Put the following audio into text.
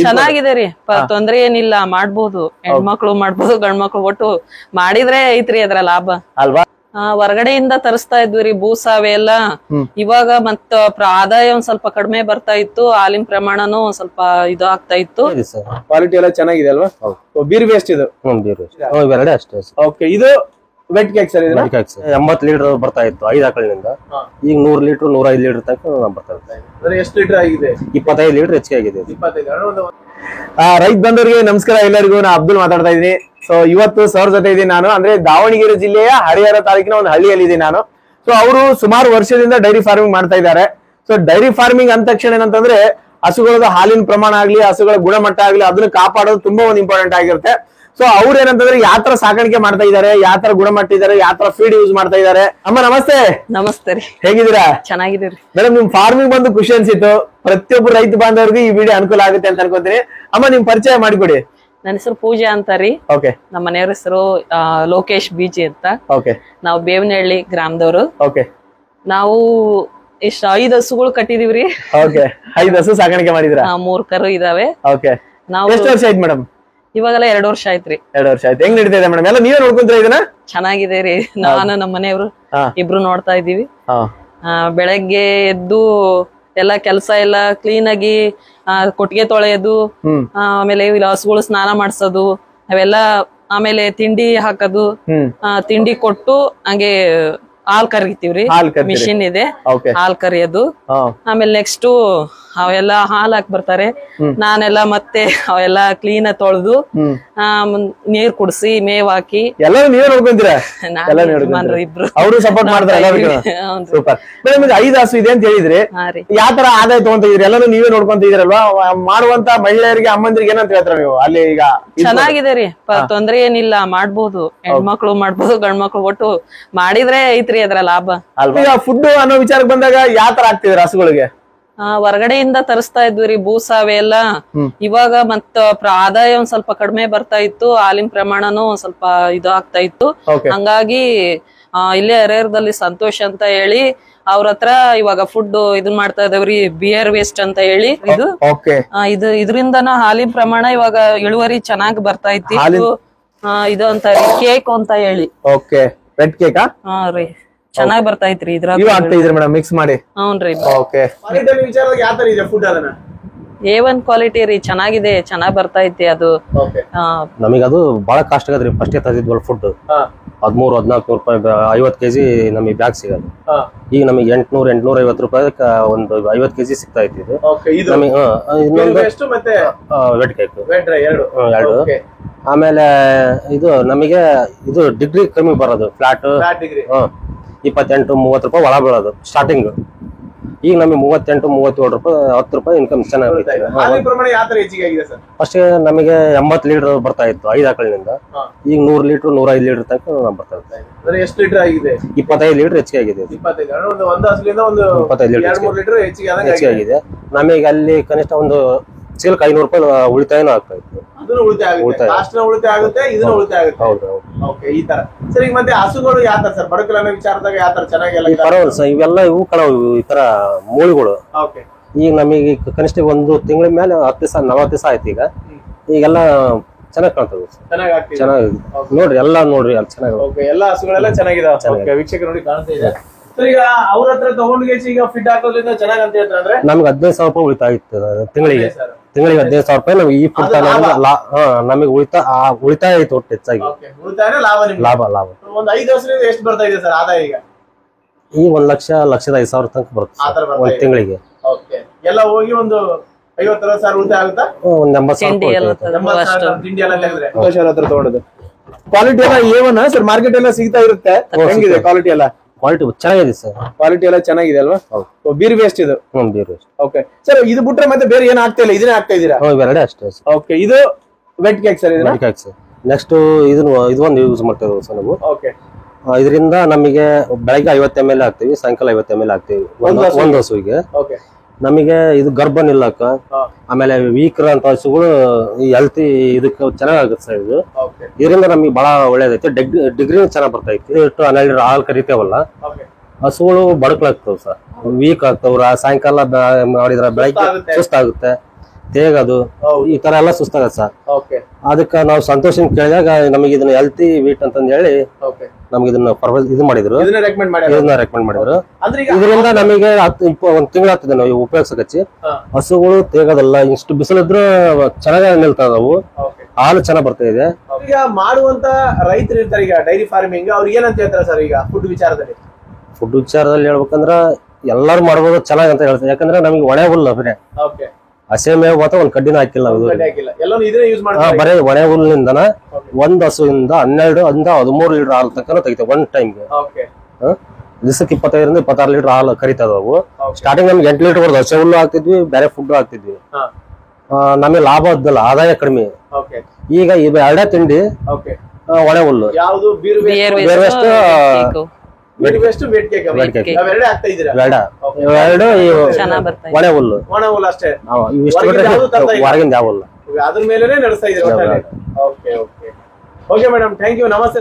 ಚೆನ್ನಾಗಿದೆ ರೀ, ತೊಂದ್ರೆ ಏನಿಲ್ಲ, ಮಾಡ್ಬೋದು. ಹೆಣ್ಮಕ್ಳು ಮಾಡ್ಬೋದು, ಗಂಡ್ಮಕ್ಳು ಒಟ್ಟು ಮಾಡಿದ್ರೆ ಐತ್ರಿ ಅದ್ರ ಲಾಭ ಅಲ್ವಾ. ಹೊರಗಡೆಯಿಂದ ತರಿಸ್ತಾ ಇದ್ವಿ ರೀ ಬೂಸಾವೆ ಎಲ್ಲ. ಇವಾಗ ಮತ್ತ ಆದಾಯ ಒಂದ್ ಸ್ವಲ್ಪ ಕಡಿಮೆ ಬರ್ತಾ ಇತ್ತು, ಹಾಲಿನ ಪ್ರಮಾಣನು ಒಂದ್ ಸ್ವಲ್ಪ ಇದು ಆಗ್ತಾ ಇತ್ತು. ಕ್ವಾಲಿಟಿ ಎಲ್ಲ ಚೆನ್ನಾಗಿದೆ ಅಲ್ವಾ. ಬೀರ್ ವೇಸ್ಟ್ ಇದು ಇವೆರಡೇ ಅಷ್ಟೇ. ಓಕೆ, ಇದು ವೆಟ್ ಕೇಕ್ ಸರ್. 80 ಲೀಟರ್ ಬರ್ತಾ ಇತ್ತು 5 ಆಕಳಿನಿಂದ. ಈಗ 100 ಲೀಟರ್ 105 ಲೀಟರ್ ತನಕ ಬರ್ತಾ ಇದೆ. ಎಷ್ಟು ಲೀಟರ್ ಆಗಿದೆ? 25 ಲೀಟರ್ ಹೆಚ್ಚಿಗೆ ಆಗಿದೆ. ರೈತ ಬಂದವರಿಗೆ ನಮಸ್ಕಾರ, ಎಲ್ಲರಿಗೂ ನಾ ಅಬ್ದುಲ್ ಮಾತಾಡ್ತಾ ಇದ್ದೀನಿ. ಸೊ ಇವತ್ತು ಸರ್ ಜೊತೆ ಇದ್ದೀನಿ ನಾನು, ಅಂದ್ರೆ ದಾವಣಗೆರೆ ಜಿಲ್ಲೆಯ ಹರಿಹರ ತಾಲೂಕಿನ ಒಂದು ಹಳ್ಳಿಯಲ್ಲಿ ಇದ್ದೀನಿ ನಾನು. ಸೊ ಅವರು ಸುಮಾರು ವರ್ಷದಿಂದ ಡೈರಿ ಫಾರ್ಮಿಂಗ್ ಮಾಡ್ತಾ ಇದ್ದಾರೆ. ಸೊ ಡೈರಿ ಫಾರ್ಮಿಂಗ್ ಅಂದ ತಕ್ಷಣ ಏನಂತಂದ್ರೆ ಹಸುಗಳ ಹಾಲಿನ ಪ್ರಮಾಣ ಆಗ್ಲಿ, ಹಸುಗಳ ಗುಣಮಟ್ಟ ಆಗ್ಲಿ, ಅದನ್ನ ಕಾಪಾಡೋದು ತುಂಬಾ ಒಂದು ಇಂಪಾರ್ಟೆಂಟ್ ಆಗಿರುತ್ತೆ. ಸೊ ಅವ್ರು ಏನಂತಂದ್ರೆ ಯಾವ ತರ ಸಾಕಾಣಿಕೆ ಮಾಡ್ತಾ ಇದಾರೆ, ಯಾವ ತರ ಗುಣಮಟ್ಟ ಇದಾರೆ, ಯಾವ ತರ ಫೀಡ್ ಯೂಸ್ ಮಾಡ್ತಾ ಇದಾರೆ. ಅಮ್ಮ ನಮಸ್ತೆ. ನಮಸ್ತೆ ರೀ, ಹೇಗಿದ್ದೀರಾ? ಚೆನ್ನಾಗಿದ್ದೀರಿ ಮೇಡಮ್. ನಿಮ್ ಫಾರ್ಮಿಂಗ್ ಬಂದು ಖುಷಿ ಅನ್ಸಿತ್ತು. ಪ್ರತಿಯೊಬ್ಬರು ರೈತ ಬಾಂಧವರಿಗೆ ಈ ವಿಡಿಯೋ ಅನುಕೂಲ ಆಗುತ್ತೆ ಅಂತ ಅನ್ಕೋತೀನಿ. ಅಮ್ಮ ನಿಮ್ ಪರಿಚಯ ಮಾಡಿಕೊಡಿ. ನನ್ನ ಹೆಸರು ಪೂಜಾ ಅಂತ ರೀ. ಓಕೆ. ನಮ್ಮ ಮನೆಯವ್ರ ಹೆಸರು ಲೋಕೇಶ್ ಬೀಜಿ ಅಂತ. ಓಕೆ. ನಾವು ಬೇವನಹಳ್ಳಿ ಗ್ರಾಮದವರು. ಓಕೆ. ನಾವು ಎಷ್ಟು 5 ಹಸುಗಳು ಕಟ್ಟಿದೀವ್ರಿ. ಓಕೆ, 5 ಹಸು ಸಾಕಾಣಿಕೆ ಮಾಡಿದ್ರ? 3 ಕರು ಇದಾವೆ. ಓಕೆ. ನಾವು ಎಷ್ಟು ವರ್ಷ ಆಯ್ತು ಮೇಡಮ್? ಇವಾಗೆಲ್ಲ 2 ವರ್ಷ ಆಯ್ತ್ರಿ. 2 ವರ್ಷ ಆಯ್ತು. ಹೆಂಗ್ ನಡೀತಾ ಇದೆ ಮೇಡಮ್? ಎಲ್ಲ ನೀವೇ ನೋಡ್ಕೊಂತೀರಾ ಇದನ್ನ? ಚೆನ್ನಾಗಿದೆ ರೀ, ನಾನು ನಮ್ಮ ಮನೆಯವರು ಇಬ್ರು ನೋಡ್ತಾ ಇದೀವಿ. ಬೆಳಗ್ಗೆ ಎದ್ದು ಎಲ್ಲ ಕೆಲಸ ಎಲ್ಲ ಕ್ಲೀನ್ ಆಗಿ ಕೊಟ್ಟಿಗೆ ತೊಳೆಯೋದು, ಆಮೇಲೆ ಹಸುಗಳು ಸ್ನಾನ ಮಾಡ್ಸೋದು ಅವೆಲ್ಲ, ಆಮೇಲೆ ತಿಂಡಿ ಹಾಕೋದು, ತಿಂಡಿ ಕೊಟ್ಟು ಹಂಗೆ ಹಾಲ್ ಕರಿತೀವ್ರಿ. ಮಿಷಿನ್ ಇದೆ ಹಾಲ್ ಕರಿಯೋದು. ಆಮೇಲೆ ನೆಕ್ಸ್ಟ್ ಅವೆಲ್ಲ ಹಾಲ್ ಹಾಕ್ ಬರ್ತಾರೆ. ನಾನೆಲ್ಲ ಮತ್ತೆ ಅವೆಲ್ಲ ಕ್ಲೀನ್ ತೊಳೆದು ನೀರ್ ಕುಡ್ಸಿ ಮೇವ್ ಹಾಕಿ ಎಲ್ಲ ನೀವೇ ನೋಡ್ಕೊಂತೀರಾ? ಇಬ್ರು ಅವರು ಸಪೋರ್ಟ್ ಮಾಡ್ತಾರೆ. ಸೂಪರ್. ಮೇಡಮ್, ಈಗ 5 ಹಸು ಇದೆ ಅಂತ ಹೇಳಿದ್ರಿ, ಯಾವ ತರ ಆದಾಯ ತಗೊಂತಿದ್ರಿ? ಎಲ್ಲರೂ ನೀವೇ ನೋಡ್ಕೊಂತಿದ್ರಲ್ವಾ? ಮಾಡುವಂತ ಮಹಿಳೆಯರಿಗೆ, ಅಮ್ಮಂದ್ರಿಗೆ ಏನಂತ ಹೇಳ್ತಾರೆ ನೀವು ಅಲ್ಲಿ? ಈಗ ಚೆನ್ನಾಗಿದೆ ರೀ, ತೊಂದ್ರೆ ಏನಿಲ್ಲ, ಮಾಡ್ಬೋದು. ಹೆಣ್ಮಕ್ಳು ಮಾಡ್ಬೋದು, ಗಂಡ್ಮಕ್ಳು ಒಟ್ಟು ಮಾಡಿದ್ರೆ ಐತ್ರಿ ಅದ್ರ ಲಾಭ ಅಲ್ವಾ. ಈಗ ಫುಡ್ ಅನ್ನೋ ವಿಚಾರಕ್ಕೆ ಬಂದಾಗ ಯಾವ ತರ ಆಗ್ತಿದ್ರಿ ಹಸುಗಳಿಗೆ? ಹೊರಗಡೆಯಿಂದ ತರಿಸ್ತಾ ಇದ್ವಿ ರೀ ಬೂಸಾವೆ ಎಲ್ಲ. ಇವಾಗ ಮತ್ತ ಆದಾಯ ಒಂದ್ ಸ್ವಲ್ಪ ಕಡಿಮೆ ಬರ್ತಾ ಇತ್ತು, ಹಾಲಿನ ಪ್ರಮಾಣನು ಒಂದ್ ಸ್ವಲ್ಪ ಇದು ಆಗ್ತಾ ಇತ್ತು. ಹಂಗಾಗಿ ಇಲ್ಲೇ ಹರಿಹರದಲ್ಲಿ ಸಂತೋಷ್ ಅಂತ ಹೇಳಿ ಅವ್ರ ಹತ್ರ ಇವಾಗ ಫುಡ್ ಇದನ್ ಮಾಡ್ತಾ ಇದಾವ್ರಿ, ಬಿಯರ್ ವೇಸ್ಟ್ ಅಂತ ಹೇಳಿ. ಇದರಿಂದನ ಹಾಲಿನ ಪ್ರಮಾಣ ಇವಾಗ ಇಳುವರಿ ಚೆನ್ನಾಗಿ ಬರ್ತಾ ಇತ್ತು. ಇದು ಅಂತ ಕೇಕ್ ಅಂತ ಹೇಳಿ. ರೆಡ್ ಕೇಕ್ ರೀ, ಚೆನ್ನಾಗಿ ಬರ್ತಾ ಇತ್ರಿ. ಇದ್ರ ಮಿಕ್ಸ್ ಮಾಡಿ. ಹ್ಞೂನ್ರಿ. A1 ಕ್ವಾಲಿಟಿ ರೀ, ಚೆನ್ನಾಗಿದೆ, ಚೆನ್ನಾಗ್ ಬರ್ತಾ ಐತಿ ಅದು. ನಮಗ್ ಅದು ಬಹಳ ಕಾಸ್ಟ್ ಆಗದ್ರಿ. ಫಸ್ಟ್ ತಂದಿದ್ವಲ್ ಫುಡ್ 1300-1400 ರೂಪಾಯಿ 50 kg ನಮಗೆ ಬ್ಯಾಗ್ ಸಿಗೋದು. ಈಗ ನಮಗೆ 800-850 ರೂಪಾಯಿ ಒಂದು 50 kg ಸಿಗ್ತಾ ಇತ್ತು. ಇದು ನಮಗೆ ಇನ್ನೊಂದು ವೆಟ್ ಕೇಕ್ 2. ಆಮೇಲೆ ಇದು ನಮಗೆ ಇದು ಡಿಗ್ರಿ ಕಮ್ಮಿ ಬರೋದು, ಫ್ಲಾಟ್ 28-30 ರೂಪಾಯಿ ಒಳ ಬೀಳೋದು ಸ್ಟಾರ್ಟಿಂಗ್. ಈಗ ನಮಗೆ 38-37 ರೂಪಾಯಿ 10 ರೂಪಾಯಿ ಇನ್ಕಮ್ ಚೆನ್ನಾಗಿ. ಫಸ್ಟ್ ನಮಗೆ 80 ಲೀಟರ್ ಬರ್ತಾ ಇತ್ತು 5 ಆಕಳಿನಿಂದ. ಈಗ 100 ಲೀಟರ್ 105 ಲೀಟರ್ ತನಕ ಬರ್ತಾ ಇದೆ. ಎಷ್ಟು ಲೀಟರ್ ಆಗಿದೆ? 25 ಲೀಟರ್ ಹೆಚ್ಚಿಗೆ ಆಗಿದೆ. 25 ಲೀಟರ್ ಹೆಚ್ಚಿಗೆ ಆಗಿದೆ. ನಮಗೆ ಅಲ್ಲಿ ಕನಿಷ್ಠ ಒಂದು ಚೀಲಕ್ಕೆ 500 ರೂಪಾಯಿ ಉಳಿತಾಯನೂ ಆಗ್ತಾ ಇತ್ತು. ಇವೆಲ್ಲ ಇವು ಕಳವು ಈ ತರ ಮೂಳಿಗಳು. ಈಗ ನಮಗೆ ಕನಿಷ್ಠ ಒಂದು ತಿಂಗಳ ಮೇಲೆ 10 ದಿವಸ 40 ದಿವಸ ಆಯ್ತು. ಈಗೆಲ್ಲ ಚೆನ್ನಾಗಿ ಕಾಣ್ತದೆ, ಚೆನ್ನಾಗಿ ನೋಡ್ರಿ, ಎಲ್ಲ ನೋಡ್ರಿ, ಅಲ್ಲಿ ಚೆನ್ನಾಗಿ ಎಲ್ಲ ಹಸುಗಳೆಲ್ಲ ಚೆನ್ನಾಗಿದೆ. ವೀಕ್ಷಕರು ನೋಡಿ ಕಾಣ್ತಾ ಇದೆ. ಈಗ ಅವ್ರ ಹತ್ರ ತಗೊಂಡು ಈಗ ಫಿಟ್ ಹಾಕೋದ್ರಿಂದ ಚೆನ್ನಾಗಿ ಅಂತ ಹೇಳ್ತಾರೆ. ನಮ್ಗೆ 15,000 ರೂಪಾಯಿ ಉಳಿತಾಯ ಇತ್ತು ತಿಂಗಳಿಗೆ 15,000 ರೂಪಾಯಿ. ನಮ್ಗೆ ಈ ಫುಡ್ ನಮಗೆ ಉಳಿತಾಯ ಆಯ್ತು ಒಟ್ಟು ಹೆಚ್ಚಾಗಿ. ಲಾಭ ಒಂದು 5 ವರ್ಷದಿಂದ ಎಷ್ಟು ಬರ್ತಾ ಇದೆ ಸರ್ ಆದಾಯ? ಈಗ 1,05,000 ತನಕ ಬರುತ್ತೆ ಒಂದ್ ತಿಂಗಳಿಗೆ. ಎಲ್ಲ ಹೋಗಿ ಒಂದು 50-60 ಸಾವಿರ ಉಳಿತಾಯ ಆಗುತ್ತಾ? ಒಂದ್ 80,000 ತಿಂಡಿ ಎಲ್ಲ ತೆಗೆದ್ರೆ 50,000 ಹತ್ರ ತಗೊಂಡದ್ದು. ಕ್ವಾಲಿಟಿ ಎಲ್ಲ A1 ಸರ್, ಮಾರ್ಕೆಟ್ ಎಲ್ಲ ಸಿಗ್ತಾ ಇರುತ್ತೆ. ಹೆಂಗಿದೆ ಕ್ವಾಲಿಟಿ ಎಲ್ಲ? ಕ್ವಾಲಿಟಿ ಚೆನ್ನಾಗಿದೆ ಸರ್, ಕ್ವಾಲಿಟಿ ಎಲ್ಲ ಚೆನ್ನಾಗಿದೆ ಅಲ್ವಾ. ಬೀರ್ ವೇಸ್ಟ್ ಇದು? Beer waste. ಓಕೆ ಸರ್, ಇದು ಬಿಟ್ರೆ ಮತ್ತೆ ಬೇರೆ ಏನ್ ಆಗ್ತಾ ಇಲ್ಲ, ಇದನ್ನೇ ಆಗ್ತಾ ಇದೀರಾ? ಇವೆರಡೇ ಅಷ್ಟೇ. ಓಕೆ, ಇದು wet cake sir. Wet cake sir. Next ಇದೊಂದು ಯೂಸ್ ಮಾಡ್ತೇವೆ ಸರ್ ನಾವು. ಓಕೆ. ಇದರಿಂದ ನಮಗೆ ಬೆಳಗ್ಗೆ 50 ml ಹಾಕ್ತಿವಿ, ಸಾಯಂಕಾಲ 50 ml ಹಾಕ್ತಿವಿ ಒಂದು ಹಸುವಿಗೆ. ನಮಗೆ ಇದು ಗರ್ಭ ನಿಲ್ಲಕ್ಕ, ಆಮೇಲೆ ವೀಕರ್ ಅಂತ ಹಸುಗಳು ಹೆಲ್ತಿ ಇದಕ್ಕೆ ಚೆನ್ನಾಗುತ್ತೆ ಸರ್. ಇದರಿಂದ ನಮಗೆ ಬಹಳ ಒಳ್ಳೇದೈತೆ. ಡಿಗ್ರಿ ಚೆನ್ನಾಗ್ ಬರ್ತೈತಿ. 12 ಹಾಲು ಕರಿತೇವಲ್ಲ, ಹಸುಗಳು ಬಡಕ್ಲಾಗ್ತವ್ ಸರ್, ವೀಕ್ ಆಗ್ತವ್ರ. ಸಾಯಂಕಾಲ ಮಾಡಿದ್ರ ಬೆಳಗ್ಗೆ ಸುಸ್ತಾಗುತ್ತೆ, ತೇಗದು ಈ ತರ ಎಲ್ಲ ಸುಸ್ತಾಗತ್ತೆ ಸರ್. ಅದಕ್ಕೆ ನಾವು ಸಂತೋಷನ್ ಕೇಳಿದಾಗ ನಮಗೆ ಇದನ್ನ ಹೆಲ್ತಿ ವೀಟ್ ಅಂತಂದ್ ಹೇಳಿ ನಮ್ಗೆ ಇದನ್ನ ಇದು ಮಾಡಿದ್ರು, ಇದನ್ನ ರೆಕಮೆಂಡ್ ಮಾಡಿದ್ರು. ಇದರಿಂದ ನಮಗೆ ಒಂದ್ ತಿಂಗಳ ಆಗ್ತದೆ ನಾವು ಉಪಯೋಗಿಸಕಚ್ಚಿ. ಹಸುಗಳು ತೇಗದಲ್ಲ, ಇಷ್ಟು ಬಿಸಿಲಿದ್ರು ಚೆನ್ನಾಗಿ ನಿಲ್ತಾ ಇದಾವು, ಹಾಲು ಚೆನ್ನಾಗ್ ಬರ್ತಾ ಇದೆ. ಈಗ ಮಾಡುವಂತ ರೈತರು ಇರ್ತಾರೆ ಈಗ ಡೈರಿ ಫಾರ್ಮಿಂಗ್, ಅವ್ರಿಗೆ ಏನಂತ ಹೇಳ್ತಾರೆ ಸರ್ ಈಗ ಫುಡ್ ವಿಚಾರದಲ್ಲಿ? ಫುಡ್ ವಿಚಾರದಲ್ಲಿ ಹೇಳ್ಬೇಕಂದ್ರ ಎಲ್ಲಾರು ಮಾಡ್ಬೋದು ಚೆನ್ನಾಗಿ ಅಂತ ಹೇಳ್ತಾರೆ. ಯಾಕಂದ್ರೆ ನಮ್ಗೆ ಒಣ ಹುಲ್ಲು ಬರೇ ಹಸೆ ಮೇವು ಮಾತ್ರ ಒಂದ್ ಕಡ್ಡಿನ ಹಾಕಿಲ್ಲ, ಬರೀ ಒಣ ಹುಲ್ಲಿಂದನ ಒಂದ್ ಹಸುವಿಂದ 12-13 ಲೀಟರ್ ಹಾಲು ತನಕ ತೆಗಿತೇವೆ ಒಂದ್ ಟೈಮ್ಗೆ. ದಿವಸಕ್ಕೆ 25-26 ಲೀಟರ್ ಹಾಲು ಕರಿತಾ ಇದಾವು. ಸ್ಟಾರ್ಟಿಂಗ್ ನಮ್ಗೆ 8 ಲೀಟರ್ ಬರೋದು ಹಸೆ ಹುಲ್ಲು ಹಾಕ್ತಿದ್ವಿ, ಬೇರೆ ಫುಡ್ ಹಾಕ್ತಿದ್ವಿ. ನಮಗೆ ಲಾಭ ಅದ್ದಲ್ಲ, ಆದಾಯ ಕಡಿಮೆ. ಈಗ ಇದು ಎರಡೇ ತಿಂಡಿ, ಒಣ ಹುಲ್ಲು ಒಣ ಹುಲ್ಲು ಅಷ್ಟೇ, ಹೊರಗಿಂದ ಯಾವ ಹುಲ್ಲು ಅದ್ರ ಮೇಲೆ ನಡೆಸ್ತಾ ಇದ್ದೀರಾ. ಓಕೆ ಮೇಡಮ್, ಥ್ಯಾಂಕ್ ಯು, ನಮಸ್ತೆ.